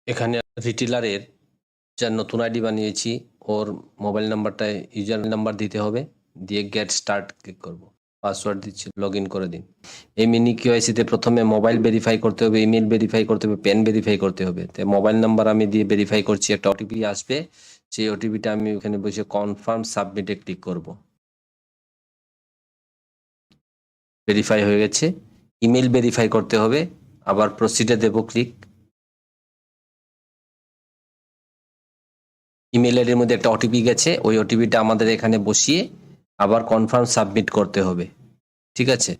এখানে রিটেলারের যার নতুন আইডি বানিয়েছি ওর মোবাইল নাম্বারটা ইউজার নাম্বার দিতে হবে, দিয়ে গেট স্টার্ট ক্লিক করব। পাসওয়ার্ড দিচ্ছি, লগ ইন করে দিন। এই মিনি কেওয়াইসিতে প্রথমে মোবাইল ভেরিফাই করতে হবে, ইমেল ভেরিফাই করতে হবে, পেন ভেরিফাই করতে হবে। তো মোবাইল নাম্বার আমি দিয়ে ভেরিফাই করছি, একটা ওটিপি আসবে, সেই ওটিপিটা আমি ওখানে বসে কনফার্ম সাবমিটে ক্লিক করব। ভেরিফাই হয়ে গেছে। ইমেল ভেরিফাই করতে হবে, আবার প্রসিডে দেব ক্লিক। ইমেল আইডির মধ্যে একটা ওটিপি গেছে, ওই ওটিপিটা আমাদের এখানে বসিয়ে আবার কনফার্ম সাবমিট করতে হবে। ঠিক আছে,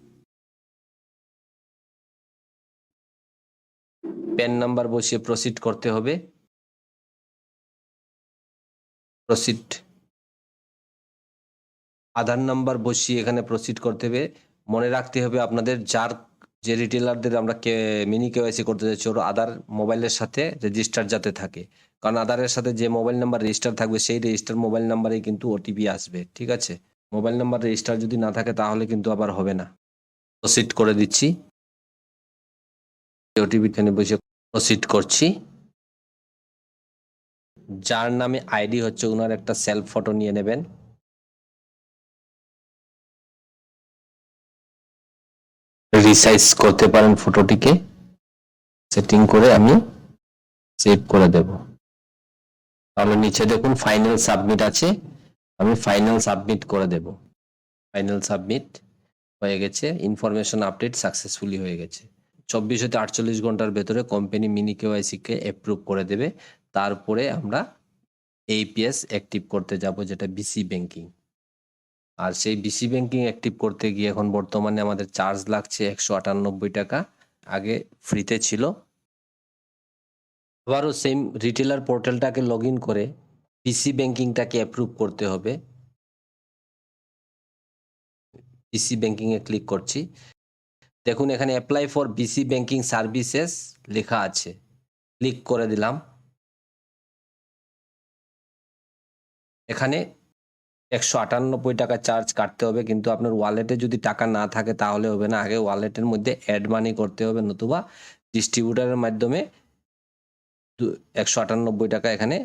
প্যান নাম্বার বসিয়ে প্রসিড করতে হবে। প্রসিড। আধার নাম্বার বসিয়ে এখানে প্রসিড করতে হবে। মনে রাখতে হবে আপনাদের যার যে রিটেলারদের আমরা মিনি কেওয়াইসি করতে যাচ্ছি ওর আধার মোবাইলের সাথে রেজিস্টার যাতে থাকে, কারণ আধারের সাথে যে মোবাইল নাম্বার রেজিস্টার থাকবে সেই রেজিস্টার মোবাইল নাম্বারেই কিন্তু ওটিপি আসবে। ঠিক আছে, মোবাইল নাম্বার রেজিস্টার যদি না থাকে তাহলে কিন্তু আবার হবে না। প্রসিড করে দিচ্ছি, ওটিপি এখানে বসে প্রসিড করছি। যার নামে আইডি হচ্ছে ওনার একটা সেলফ ফটো নিয়ে নেবেন। রিসাইজ করতে পারেন ফটোটিকে, সেটিং করে আমি সেভ করে দেব। তাহলে নিচে দেখুন ফাইনাল সাবমিট আছে, আমি ফাইনাল সাবমিট করে দেব। ফাইনাল সাবমিট হয়ে গেছে, ইনফরমেশন আপডেট সাকসেসফুলি হয়ে গেছে। 24 থেকে 48 ঘন্টার ভেতরে কোম্পানি মিনি কেওয়াইসি কে অ্যাপ্রুভ করে দেবে। তারপরে আমরা এইপিএস অ্যাক্টিভ করতে যাব, যেটা বিসি ব্যাংকিং। আর সেই বিসি ব্যাংকিং অ্যাক্টিভ করতে গিয়ে এখন বর্তমানে আমাদের চার্জ লাগছে 198 টাকা, আগে ফ্রিতে ছিল। আবারও সেম রিটেলার পোর্টালটাকে লগ ইন করে বিসি ব্যাংকিংটাকে অ্যাপ্রুভ করতে হবে। বিসি ব্যাংকিং এ ক্লিক করছি, দেখুন এখানে apply for BC banking services লেখা আছে, ক্লিক করে দিলাম। এখানে 198 টাকা চার্জ কাটতে হবে, কিন্তু আপনার ওয়ালেটে যদি টাকা না থাকে তাহলে হবে না, আগে ওয়ালেটের মধ্যে অ্যাড মানি করতে হবে, নতুবা ডিস্ট্রিবিউটারের মাধ্যমে 198 টাকা এখানে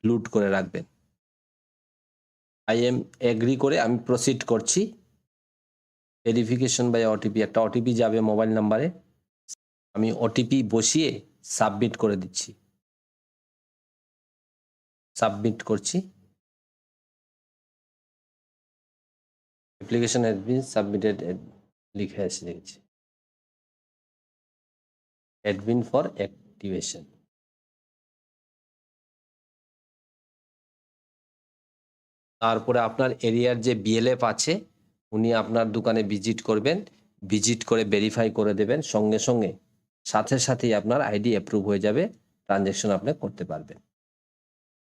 লুট করে রাখবেন। আই এম এগ্রি করে আমি প্রসিড করছি। ভেরিফিকেশন বাই ওটিপি, একটা ওটিপি যাবে মোবাইল নাম্বারে, আমি ওটিপি বসিয়ে সাবমিট করে দিচ্ছি। সাবমিট করছি। অ্যাপ্লিকেশন হ্যাজ বিন সাবমিটেড লিখে এসে দেখছি, অ্যাডমিন ফর অ্যাক্টিভেশন। তারপরে আপনার এরিয়ার যে বিএলএফ আছে উনি আপনার দোকানে ভিজিট করবেন, ভিজিট করে ভেরিফাই করে দেবেন, সঙ্গে সঙ্গে সাথে সাথেই আপনার আইডি অ্যাপ্রুভ হয়ে যাবে, ট্রানজ্যাকশন আপনি করতে পারবেন।